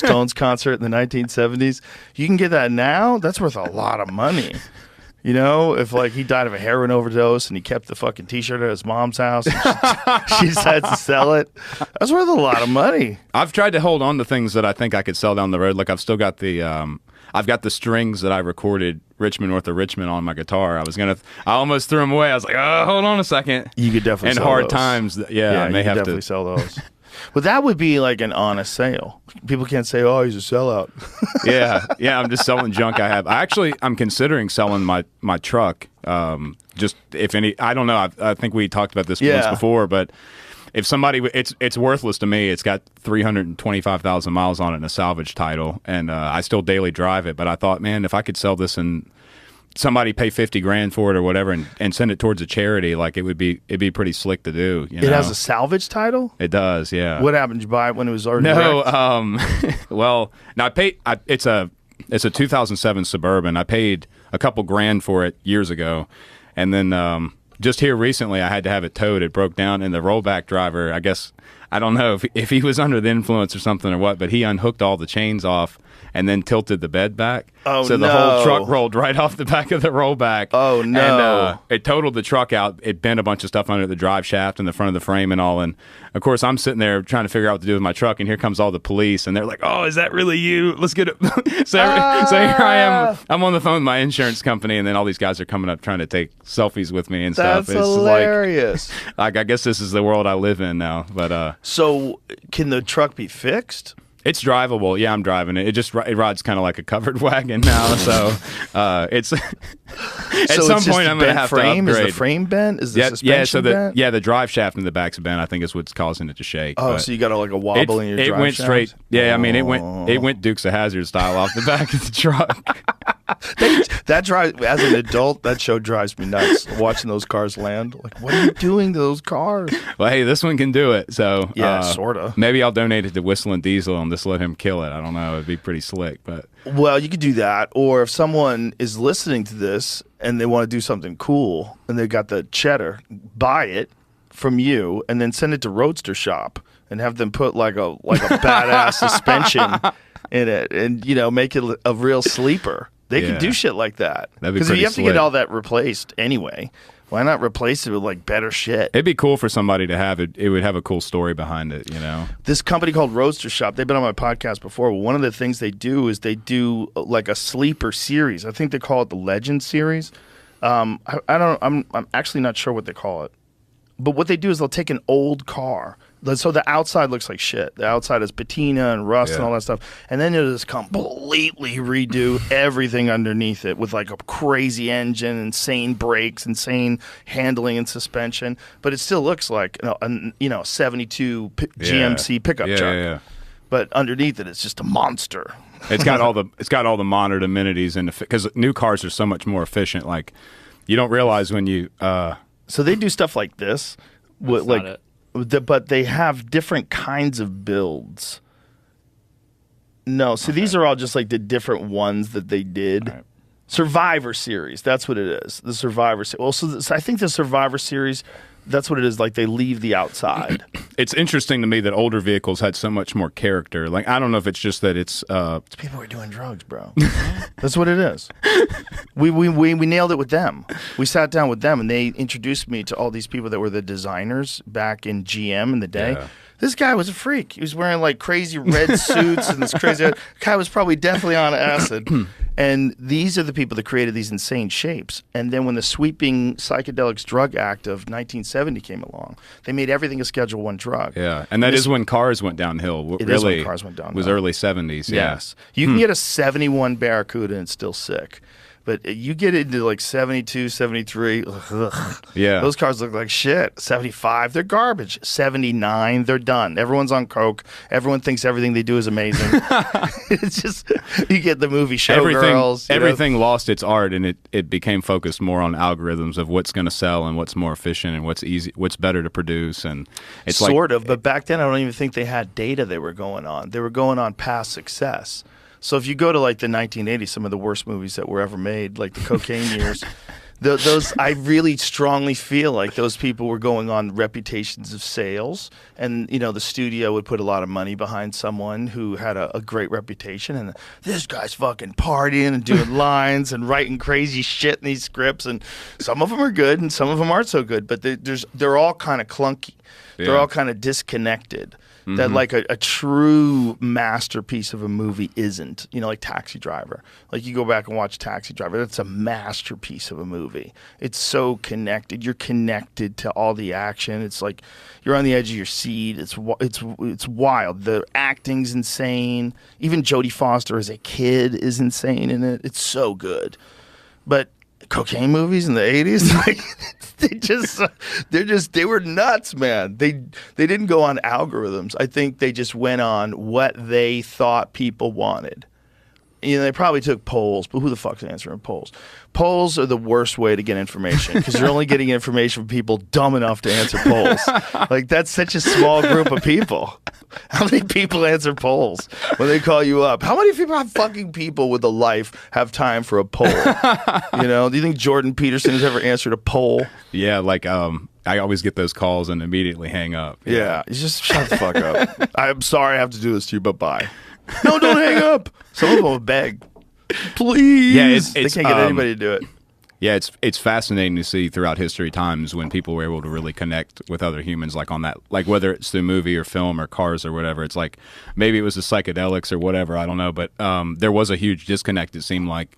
Stones concert in the 1970s. You can get that now. That's worth a lot of money. You know, if like he died of a heroin overdose and he kept the fucking T-shirt at his mom's house, and she decides to sell it, that's worth a lot of money. I've tried to hold on to things that I think I could sell down the road. Like I've still got the, I've got the strings that I recorded Richmond North of Richmond on my guitar. I almost threw them away. I was like, oh, hold on a second. You could definitely in sell hard those. times. Yeah, I may you could have definitely to sell those. But that would be like an honest sale. People can't say, "Oh, he's a sellout." yeah. I'm just selling junk I have. I'm considering selling my truck. Just if any, I don't know. I think we talked about this once before, but if somebody, it's worthless to me. It's got 325,000 miles on it in a salvage title, and I still daily drive it. But I thought, man, if I could sell this and somebody pay $50,000 for it or whatever and send it towards a charity, like it'd be pretty slick to do. You know? It has a salvage title? It does, yeah. What happened? Did you buy it when it was already wrecked? Well, now it's a 2007 Suburban. I paid a couple grand for it years ago, and then just here recently I had to have it towed. It broke down, and the rollback driver, I guess, I don't know if he was under the influence or something or what, but he unhooked all the chains off and then tilted the bed back. Oh, so the whole truck rolled right off the back of the rollback. Oh, no. And it totaled the truck out. It bent a bunch of stuff under the drive shaft and the front of the frame and all. And, of course, I'm sitting there trying to figure out what to do with my truck, and here comes all the police. And they're like, oh, is that really you? Let's get it. So here I am. I'm on the phone with my insurance company, and then all these guys are coming up trying to take selfies with me and stuff. That's hilarious. Like, I guess this is the world I live in now. But so can the truck be fixed? It's drivable. Yeah, I'm driving it. It rides kind of like a covered wagon now. So it's at some point I'm going to have to upgrade. Is the frame bent? Is the suspension bent? The drive shaft in the back's bent. I think is what's causing it to shake. Oh, but so you got like a wobble in your drive shaft? It went straight. Yeah, I mean it went Dukes of Hazzard style off the back of the truck. That drive, as an adult, that show drives me nuts. Watching those cars land, like, what are you doing to those cars? Well, hey, this one can do it. So yeah, sorta. Maybe I'll donate it to Whistling Diesel and just let him kill it. I don't know. It'd be pretty slick, but well, you could do that. Or if someone is listening to this and they want to do something cool and they got the cheddar, buy it from you and then send it to Roadster Shop and have them put like a badass suspension in it and make it a real sleeper. They can do shit like that. Because you have to get all that replaced anyway. Why not replace it with like better shit? It'd be cool for somebody to have it. It would have a cool story behind it, This company called Roadster Shop, they've been on my podcast before. One of the things they do is they do like a sleeper series. I think they call it the Legend series. I'm actually not sure what they call it. But what they do is they'll take an old car. So the outside looks like shit. The outside is patina and rust and all that stuff. And then they'll just completely redo everything underneath it with like a crazy engine, insane brakes, insane handling and suspension. But it still looks like a 72 GMC pickup truck. Yeah. But underneath it, it's just a monster. It's got all the modern amenities and because new cars are so much more efficient. Like you don't realize when you. So they do stuff like this, but they have different kinds of builds. No, so these are all just like the different ones that they did. Right. Survivor Series, that's what it is. The Survivor Series. Well, so I think the Survivor Series, that's what it is. Like they leave the outside. It's interesting to me that older vehicles had so much more character. Like I don't know if it's just that it's people who are doing drugs, bro. That's what it is. We nailed it with them. We sat down with them and they introduced me to all these people that were the designers back in GM in the day. Yeah. This guy was a freak. He was wearing like crazy red suits and this crazy guy was probably definitely on acid. And these are the people that created these insane shapes. And then when the sweeping Psychedelics Drug Act of 1970 came along, they made everything a Schedule I drug. Yeah, and that is when cars went downhill. It is when cars went downhill. It was early 70s. Yes. You can get a 71 Barracuda and it's still sick. But you get into like 72, 73, those cars look like shit. 75, they're garbage. 79, they're done. Everyone's on coke. Everyone thinks everything they do is amazing. It's just, you get the movie Showgirls. Everything lost its art, and it became focused more on algorithms of what's going to sell and what's more efficient and what's easy, what's better to produce. And it's sort of, but back then I don't even think they had data they were going on. They were going on past success. So if you go to like the 1980s, some of the worst movies that were ever made, like the cocaine years, those I really strongly feel like those people were going on reputations of sales, and the studio would put a lot of money behind someone who had a great reputation, and this guy's fucking partying and doing lines and writing crazy shit in these scripts, and some of them are good and some of them aren't so good, but they're all kind of clunky. Yeah. They're all kind of disconnected. That like a true masterpiece of a movie isn't. Like Taxi Driver. Like you go back and watch Taxi Driver, that's a masterpiece of a movie. It's so connected. You're connected to all the action. It's like you're on the edge of your seat. It's wild. The acting's insane. Even Jodie Foster as a kid is insane in it. It's so good. But cocaine movies in the 80s, like, they were nuts, man. They didn't go on algorithms. I think they just went on what they thought people wanted. They probably took polls, but who the fuck's answering polls? Polls are the worst way to get information because you're only getting information from people dumb enough to answer polls. Like, that's such a small group of people. How many people answer polls when they call you up? How many fucking people with a life have time for a poll? Do you think Jordan Peterson has ever answered a poll? Yeah, like I always get those calls and immediately hang up. Yeah, you just shut the fuck up. I'm sorry I have to do this to you, but bye. No, don't hang up. Some of them will beg. Please. Yeah, they can't get anybody to do it. Yeah, it's fascinating to see throughout history times when people were able to really connect with other humans, like on that, like whether it's through movie or film or cars or whatever. It's like maybe it was the psychedelics or whatever, I don't know, but there was a huge disconnect. It seemed like